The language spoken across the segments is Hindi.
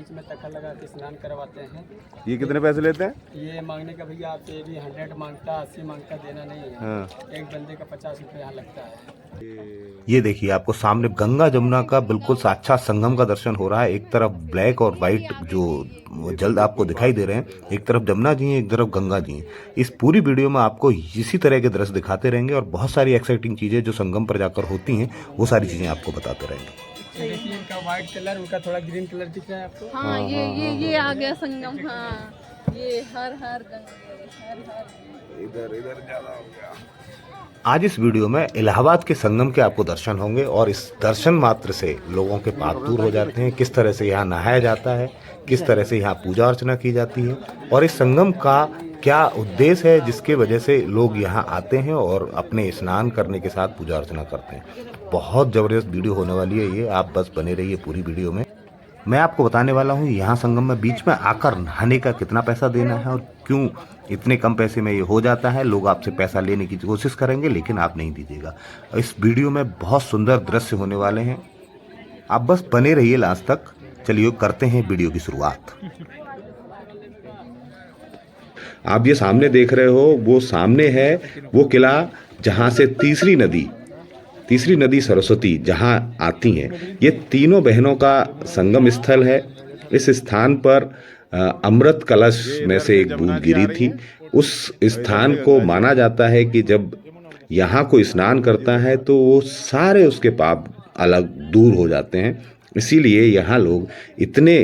बीच में तखा लगा के स्नान करवाते हैं। ये कितने पैसे लेते हैं? ये मांगने का भैया आपसे भी 100 मांगता, 80 मांगता, देना नहीं है। हाँ। एक बंदे का 50 रुपये यहाँ लगता है। ये देखिए आपको सामने गंगा जमुना का बिल्कुल साक्षात संगम का दर्शन हो रहा है। एक तरफ ब्लैक और वाइट जो जल आपको दिखाई दे रहे हैं, एक तरफ जमुना जी हैं, एक तरफ गंगा जी हैं। इस पूरी वीडियो में आपको इसी तरह के दृश्य दिखाते रहेंगे और बहुत सारी एक्साइटिंग चीजें जो संगम पर जाकर होती हैं वो सारी चीजें आपको बताते रहेंगे। ये देखिए इनका व्हाइट कलर, उनका थोड़ा ग्रीन कलर दिख रहा है आपको। हाँ, ये आ गया संगम। हाँ, ये हर गंगे, हर इधर ज्यादा हो गया। आज इस वीडियो में इलाहाबाद के संगम के आपको दर्शन होंगे और इस दर्शन मात्र से लोगों के पाप दूर हो जाते हैं। किस तरह से यहाँ नहाया जाता है, किस तरह से यहाँ पूजा अर्चना की जाती है और इस संगम का क्या उद्देश्य है जिसके वजह से लोग यहाँ आते हैं और अपने स्नान करने के साथ पूजा अर्चना करते हैं। बहुत ज़बरदस्त वीडियो होने वाली है ये, आप बस बने रहिए पूरी वीडियो में। मैं आपको बताने वाला हूँ यहाँ संगम में बीच में आकर नहाने का कितना पैसा देना है और क्यों इतने कम पैसे में ये हो जाता है। लोग आपसे पैसा लेने की कोशिश करेंगे लेकिन आप नहीं दीजिएगा। इस वीडियो में बहुत सुंदर दृश्य होने वाले हैं, आप बस बने रहिए लास्ट तक। चलिए करते हैं वीडियो की शुरुआत। आप ये सामने देख रहे हो, वो सामने है वो किला जहाँ से तीसरी नदी सरस्वती जहाँ आती हैं। ये तीनों बहनों का संगम स्थल है। इस स्थान पर अमृत कलश में से एक बूंद गिरी थी। उस स्थान को माना जाता है कि जब यहाँ कोई स्नान करता है तो वो सारे उसके पाप अलग दूर हो जाते हैं। इसीलिए यहाँ लोग इतने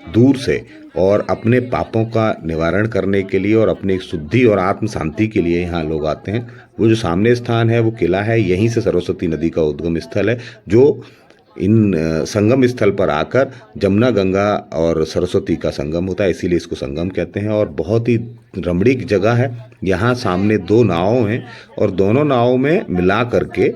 दूर से और अपने पापों का निवारण करने के लिए और अपनी शुद्धि और आत्म शांति के लिए यहाँ लोग आते हैं। वो जो सामने स्थान है वो किला है, यहीं से सरस्वती नदी का उद्गम स्थल है जो इन संगम स्थल पर आकर जमुना, गंगा और सरस्वती का संगम होता है, इसीलिए इसको संगम कहते हैं। और बहुत ही रमणीक जगह है। यहाँ सामने 2 नाव हैं और दोनों नावों में मिला करके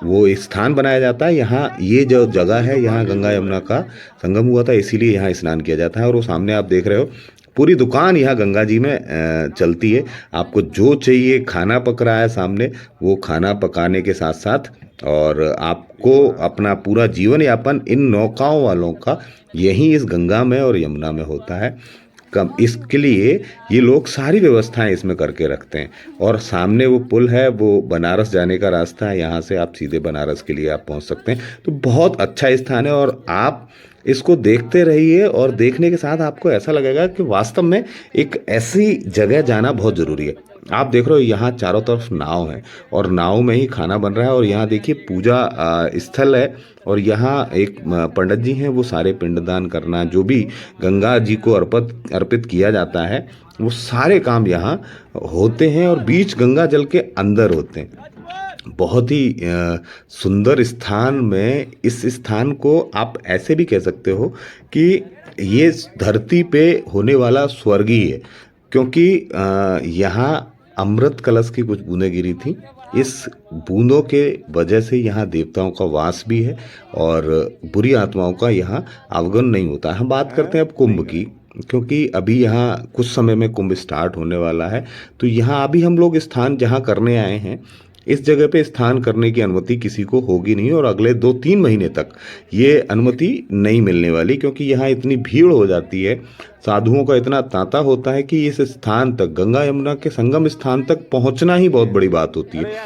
वो स्थान बनाया जाता है। यहाँ ये जो जगह है, यहाँ गंगा यमुना का संगम हुआ था, इसीलिए यहाँ स्नान किया जाता है। और वो सामने आप देख रहे हो पूरी दुकान यहाँ गंगा जी में चलती है। आपको जो चाहिए, खाना पक रहा है सामने, वो खाना पकाने के साथ साथ और आपको अपना पूरा जीवन यापन इन नौकाओं वालों का यहीं इस गंगा में और यमुना में होता है। कम इसके लिए ये लोग सारी व्यवस्थाएं इसमें करके रखते हैं। और सामने वो पुल है, वो बनारस जाने का रास्ता है, यहाँ से आप सीधे बनारस के लिए आप पहुँच सकते हैं। तो बहुत अच्छा स्थान है और आप इसको देखते रहिए और देखने के साथ आपको ऐसा लगेगा कि वास्तव में एक ऐसी जगह जाना बहुत ज़रूरी है। आप देख रहे हो यहाँ चारों तरफ नाव है और नाव में ही खाना बन रहा है और यहाँ देखिए पूजा स्थल है और यहाँ एक पंडित जी हैं, वो सारे पिंडदान करना, जो भी गंगा जी को अर्पित किया जाता है, वो सारे काम यहाँ होते हैं और बीच गंगा जल के अंदर होते हैं। बहुत ही सुंदर स्थान में इस स्थान को आप ऐसे भी कह सकते हो कि ये धरती पे होने वाला स्वर्ग ही है, क्योंकि यहाँ अमृत कलश की कुछ बूंदें गिरी थी। इस बूंदों के वजह से यहाँ देवताओं का वास भी है और बुरी आत्माओं का यहाँ आवागमन नहीं होता है। हम बात करते हैं अब कुंभ की, क्योंकि अभी यहाँ कुछ समय में कुंभ स्टार्ट होने वाला है। तो यहाँ अभी हम लोग स्नान जहाँ करने आए हैं, इस जगह पे स्नान करने की अनुमति किसी को होगी नहीं और अगले 2-3 महीने तक ये अनुमति नहीं मिलने वाली, क्योंकि यहाँ इतनी भीड़ हो जाती है, साधुओं का इतना तांता होता है कि इस स्थान तक, गंगा यमुना के संगम स्थान तक पहुँचना ही बहुत बड़ी बात होती है।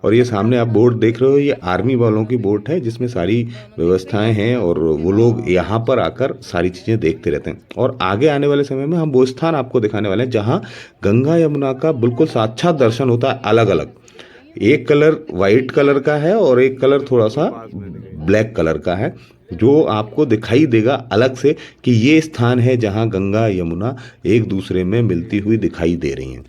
और ये सामने आप बोट देख रहे हो, ये आर्मी वालों की बोट है जिसमें सारी व्यवस्थाएं हैं और वो लोग यहाँ पर आकर सारी चीज़ें देखते रहते हैं। और आगे आने वाले समय में हम वो स्थान आपको दिखाने वाले हैं जहाँ गंगा यमुना का बिल्कुल साक्षात दर्शन होता है। अलग अलग, एक कलर वाइट कलर का है और एक कलर थोड़ा सा ब्लैक कलर का है, जो आपको दिखाई देगा अलग से कि ये स्थान है जहाँ गंगा यमुना एक दूसरे में मिलती हुई दिखाई दे रही हैं।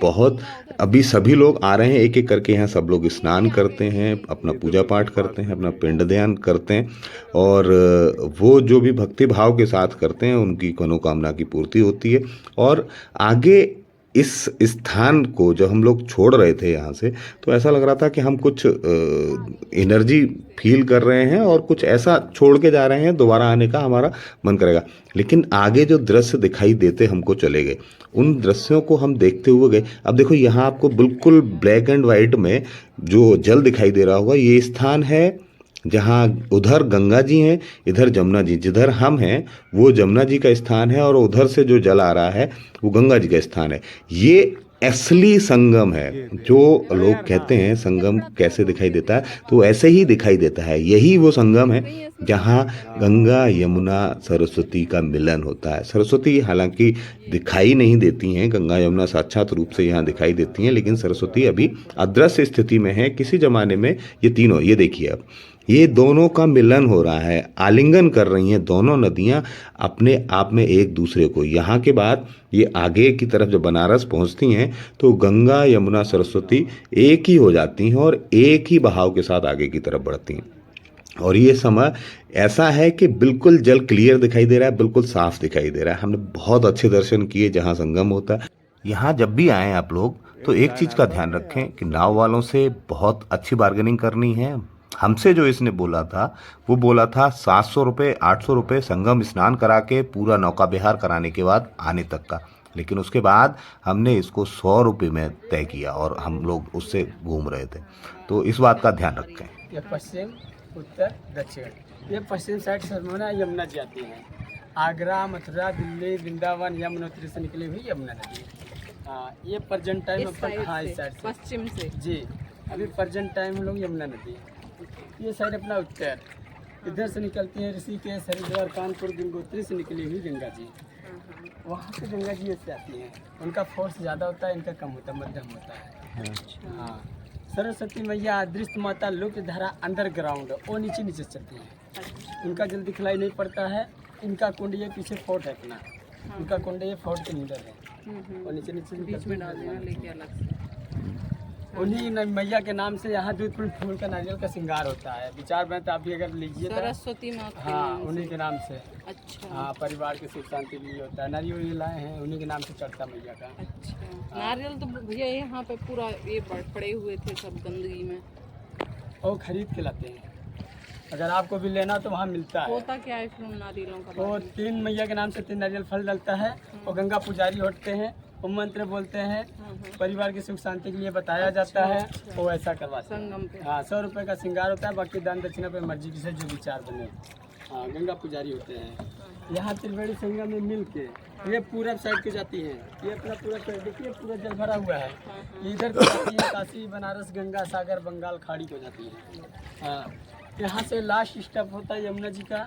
बहुत अभी सभी लोग आ रहे हैं, एक एक करके यहाँ सब लोग स्नान करते हैं, अपना पूजा पाठ करते हैं, अपना पिंडदान करते हैं और वो जो भी भक्ति भाव के साथ करते हैं उनकी मनोकामना की पूर्ति होती है। और आगे इस स्थान को जब हम लोग छोड़ रहे थे यहाँ से, तो ऐसा लग रहा था कि हम कुछ एनर्जी फील कर रहे हैं और कुछ ऐसा छोड़ के जा रहे हैं, दोबारा आने का हमारा मन करेगा। लेकिन आगे जो दृश्य दिखाई देते हमको चले गए, उन दृश्यों को हम देखते हुए गए। अब देखो यहाँ आपको बिल्कुल ब्लैक एंड वाइट में जो जल दिखाई दे रहा होगा, ये स्थान है जहाँ उधर गंगा जी हैं, इधर जमुना जी, जिधर हम हैं वो जमुना जी का स्थान है और उधर से जो जल आ रहा है वो गंगा जी का स्थान है। ये असली संगम है। जो लोग कहते हैं संगम कैसे दिखाई देता है, तो ऐसे ही दिखाई देता है। यही वो संगम है जहाँ गंगा यमुना सरस्वती का मिलन होता है। सरस्वती हालांकि दिखाई नहीं देती हैं, गंगा यमुना साक्षात रूप से यहाँ दिखाई देती हैं, लेकिन सरस्वती अभी अदृश्य स्थिति में है। किसी जमाने में ये तीनों, ये देखिए अब ये दोनों का मिलन हो रहा है, आलिंगन कर रही हैं दोनों नदियां अपने आप में एक दूसरे को। यहाँ के बाद ये आगे की तरफ जब बनारस पहुँचती हैं तो गंगा यमुना सरस्वती एक ही हो जाती हैं और एक ही बहाव के साथ आगे की तरफ बढ़ती हैं। और ये समय ऐसा है कि बिल्कुल जल क्लियर दिखाई दे रहा है, बिल्कुल साफ दिखाई दे रहा है। हमने बहुत अच्छे दर्शन किए जहाँ संगम होता है। यहाँ जब भी आएँ आप लोग तो एक चीज़ का ध्यान रखें कि नाव वालों से बहुत अच्छी बार्गेनिंग करनी है। हमसे जो इसने बोला था वो बोला था 700 रुपये 800 रुपये संगम स्नान करा के पूरा नौका विहार कराने के बाद आने तक का, लेकिन उसके बाद हमने इसको 100 रुपये में तय किया और हम लोग उससे घूम रहे थे। तो इस बात का ध्यान रखें। ये पश्चिम, उत्तर, दक्षिण। ये पश्चिम साइड से यमुना जी आती है। आगरा, मथुरा, दिल्ली, वृंदावन, यमुनोत्री से निकली हुई यमुना नदी। हाँ, ये प्रेजेंट टाइम हाँ इस साइड से पश्चिम से जी। अभी प्रेजेंट टाइम हम लोग यमुना नदी। ये साइड अपना उत्तर, इधर से निकलती है ऋषिकेश, हरिद्वार, कानपुर, गंगोत्री से निकली हुई गंगा जी। वहाँ से गंगा जी ऐसे आती हैं। उनका फोर्स ज़्यादा होता है, इनका कम होता है, मध्यम होता है। हाँ, सरस्वती मैया अदृश्य माता लुप्त धारा अंडरग्राउंड, वो नीचे नीचे चलती है। उनका जल दिखलाई नहीं पड़ता है। इनका कुंड ये पीछे फोर्ट है अपना, उनका कुंड ये फोर्ट के अंदर है और नीचे नीचे बीच में डाल देना लेके अलग से। उन्हीं मैया के नाम से यहाँ दूध फूल का नारियल का श्रृंगार होता है। विचार में तो आप भी अगर लीजिए तो सरस्वती माँ के हाँ नाम उन्हीं के नाम से। अच्छा हाँ, परिवार के सुख शांति के लिए होता है। नारियल लाए हैं उन्हीं के नाम से चढ़ता मैया का। अच्छा, नारियल तो भैया यहाँ पे पूरा ये पड़े हुए थे सब गंदगी में, और खरीद के लाते हैं। अगर आपको भी लेना तो वहाँ मिलता है। होता क्या है फिर उन नारियलों का? तो 3 मैया के नाम से 3 नारियल फल डलता है और गंगा पुजारी होते हैं, वो मंत्र बोलते हैं, परिवार की सुख शांति के लिए बताया जाता है। वो ऐसा करवाते हैं संगम पे। हाँ, 100 रुपये का श्रृंगार होता है, बाकी दान दक्षिणा पे मर्जी से जो विचार बने। हाँ, गंगा पुजारी होते हैं। यहाँ त्रिवेणी संगम में मिल के ये पूरब साइड के जाती है। ये अपना पूरा साइड देखिए, पूरा जल भरा हुआ है। इधर को जाती है काशी, बनारस, गंगा सागर, बंगाल खाड़ी को जाती है। हाँ, यहाँ से लास्ट स्टॉप होता है यमुना जी का।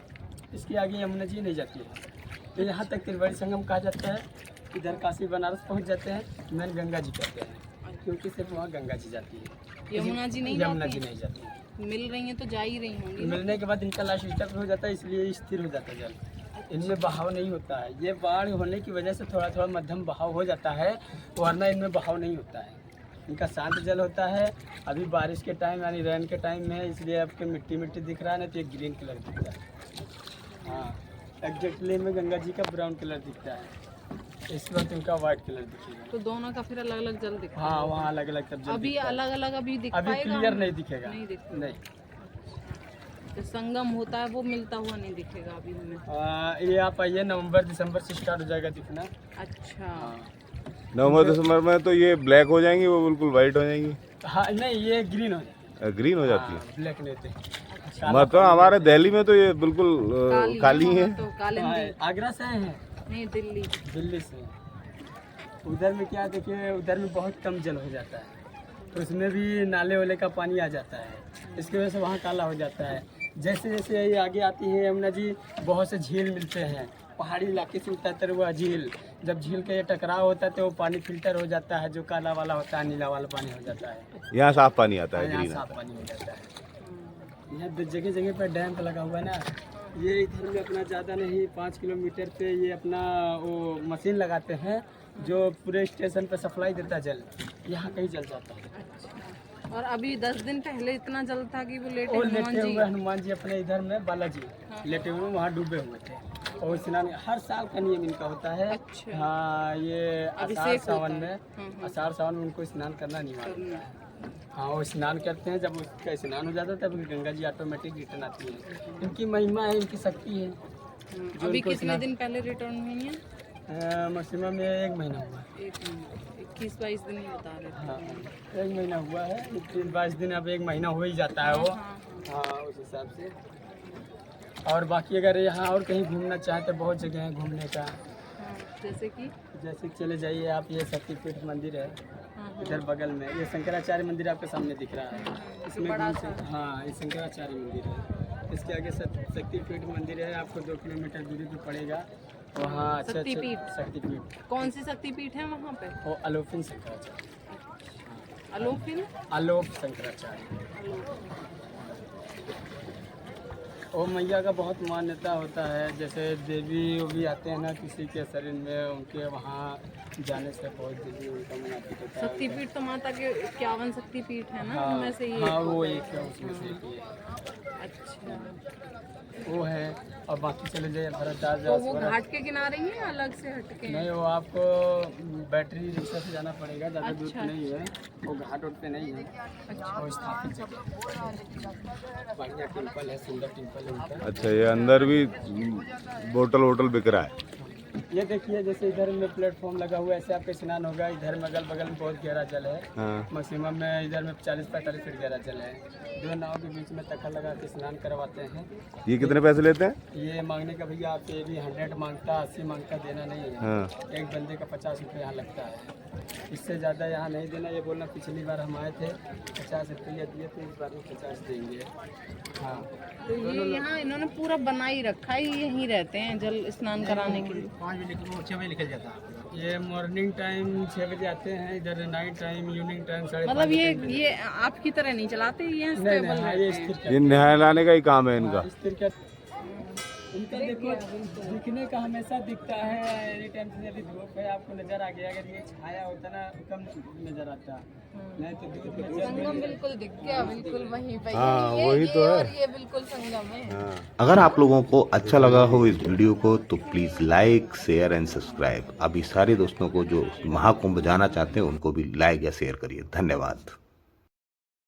इसके आगे यमुना जी नहीं जाती है। तो यहाँ तक त्रिवेणी संगम कहा जाता है। इधर काशी बनारस पहुँच जाते हैं, मैन गंगा जी कहते हैं, क्योंकि सिर्फ वहाँ गंगा जी जाती है। यमुना जी नहीं यमुना जाती? जी नहीं जाती। मिल रही हैं तो जा ही रही होंगी ना? मिलने के बाद इनका लास्ट स्टॉप हो जाता है, इसलिए स्थिर हो जाता है जल। इनमें बहाव नहीं होता है। ये बाढ़ होने की वजह से थोड़ा थोड़ा मध्यम बहाव हो जाता है, वरना इनमें बहाव नहीं होता है। इनका शांत जल होता है। अभी बारिश के टाइम यानी रेन के टाइम में है, इसलिए आपके मिट्टी मिट्टी दिख रहा है ना, तो ये ग्रीन कलर दिखता है। हाँ, एग्जैक्टली में गंगा जी का ब्राउन कलर दिखता है, इस वक्त इनका वाइट कलर दिखेगा। तो दोनों का फिर अलग अलग जल दिखता है? हाँ, वहाँ अलग अलग तब जल अभी दिखता है। अलग अलग अभी दिख अभी पाएगा? क्लियर नहीं दिखेगा। नहीं दिखता। नहीं। जो संगम होता है वो मिलता हुआ नहीं दिखेगा अभी हमें। ये आप आइए, नवंबर दिसंबर से स्टार्ट हो जाएगा दिखना। अच्छा। हाँ, नवंबर दिसंबर में तो ये ब्लैक हो जाएंगी, वो बिल्कुल वाइट हो जाएंगी। हाँ नहीं, ये ग्रीन हो जाती ग्रीन हो जाती है, ब्लैक नहीं होते। है। मतलब हमारे दिल्ली में तो ये बिल्कुल काली है। तो कालिंदी। आगरा से आए हैं, नहीं दिल्ली। दिल्ली से। उधर में क्या देखिए, उधर में बहुत कम जल हो जाता है, तो उसमें भी नाले वाले का पानी आ जाता है, इसकी वजह से वहाँ काला हो जाता है। जैसे जैसे ये आगे आती है यमुना जी, बहुत से झील मिलते हैं, पहाड़ी इलाके से उतरते हुआ झील। जब झील का ये टकराव होता है तो वो पानी फिल्टर हो जाता है, जो काला वाला होता है नीला वाला पानी हो जाता है। यहाँ साफ पानी आता है, यहाँ ग्रीन साफ पानी हो जाता है। यहाँ जगह जगह पर डैम लगा हुआ है ना। ये इधर में अपना ज़्यादा नहीं, 5 किलोमीटर पे ये अपना वो मशीन लगाते हैं जो पूरे स्टेशन पे सप्लाई देता है जल। यहाँ कहीं जल जाता है। और अभी 10 दिन पहले इतना जल था कि वो लेटे और हनुमान लेटे जी। हुए हनुमान जी अपने इधर में बालाजी लेटे हुए वहाँ डूबे हुए थे। और स्नान हर साल का नियम इनका होता है। अच्छा। हाँ, ये आषाढ़ अभिषेक सावन होता में, है। आषाढ़ सावन में उनको स्नान करना अनिवार्य होता है। हाँ, वो स्नान करते हैं, जब उसका स्नान हो जाता है तब गंगा जी ऑटोमेटिक रिटर्न आती है। इनकी महिमा है, इनकी शक्ति है। अभी कितने दिन पहले रिटर्न हुई है? मैक्सिमम 1 महीना हुआ है। 21-22 दिन ही बता रहे थे। हाँ, 1 महीना हुआ है, 22 दिन, अब 1 महीना हो ही जाता है वो। हाँ उस हिसाब से। और बाकी अगर यहाँ और कहीं घूमना चाहें तो बहुत जगह है घूमने का। हाँ, जैसे कि चले जाइए आप, ये शक्तिपीठ मंदिर है इधर बगल में, ये शंकराचार्य मंदिर आपके सामने दिख रहा है, इसमें हाँ ये शंकराचार्य मंदिर है। इसके आगे शक्तिपीठ मंदिर है, आपको 2 किलोमीटर दूरी पे पड़ेगा। वहाँ अच्छे शक्तिपीठ। कौन सी शक्तिपीठ है वहाँ पे? वो अलोपिन शंकराचार्य, आलोप शंकराचार्य। ओ मैया का बहुत मान्यता होता है, जैसे देवी वो भी आते हैं ना किसी के शरीर में, उनके वहाँ जाने से बहुत देवी उनका मुनाफिक होता है। शक्तिपीठ तो माता के 51 शक्तिपीठ है ना, हाँ, उनमें से ये हाँ वो एक है, उसमें से एक ही है। अच्छा, वो है। और बाकी चले जाइए भरतदास तो वो घाट के किनारे ही है, अलग से हटके? नहीं, वो आपको बैटरी रिक्शा से जाना पड़ेगा, ज़्यादा दूर पे नहीं है, वो घाट उठ पे नहीं है। वो स्थापित जगह बढ़िया टेम्पल है, सुंदर टेम्पल है उनका। अच्छा, ये अंदर भी बोतल वोटल बिक रहा है। ये देखिए जैसे इधर में प्लेटफॉर्म लगा हुआ है, ऐसे आपका स्नान होगा। इधर में अगल बगल में बहुत गहरा जल है, हाँ। मैक्सिमम में इधर में 40-45 फीट गहरा जल है। 2 नाव के बीच में तख्ता लगा के स्नान करवाते हैं। ये कितने पैसे लेते हैं? ये मांगने का भैया आपसे ये भी 100 मांगता, 80 मांगता, देना नहीं है। हाँ। एक बंदे का 50 रुपये यहाँ लगता है, इससे ज़्यादा यहाँ नहीं देना। ये बोलना पिछली बार हम आए थे 50 रुपये दिए थे, इस बार में 50 देंगे। हाँ, तो ये यहाँ इन्होंने पूरा बना ही रखा है, यहीं रहते हैं जल स्नान कराने के लिए। 5 बजे 6 बजे निकल जाता है। ये मॉर्निंग टाइम 6 बजे आते हैं, इधर नाइट टाइम, इवनिंग टाइम 5:30। मतलब ये आपकी तरह नहीं चलाते, ये स्टेबल हाँ, ये स्थिर ये नहाए लाने का ही काम है इनका। स्थिर का इनका देखिए दिखने का हमेशा दिखता है एनी टाइम से। अभी धूप है आपको नजर आ गया, अगर ये छाया होता ना कम नजर आता, नहीं तो दूध में संगम बिल्कुल दिख गया, बिल्कुल वहीं पे। हाँ, ये- वही ये तो है। और ये बिल्कुल संगम है। अगर आप लोगों को अच्छा लगा हो इस वीडियो को तो please like, share and subscribe. अभी सारे दोस्तों को जो महाकुंभ जाना चाहते हैं उनको भी लाइक या शेयर करिए। धन्यवाद।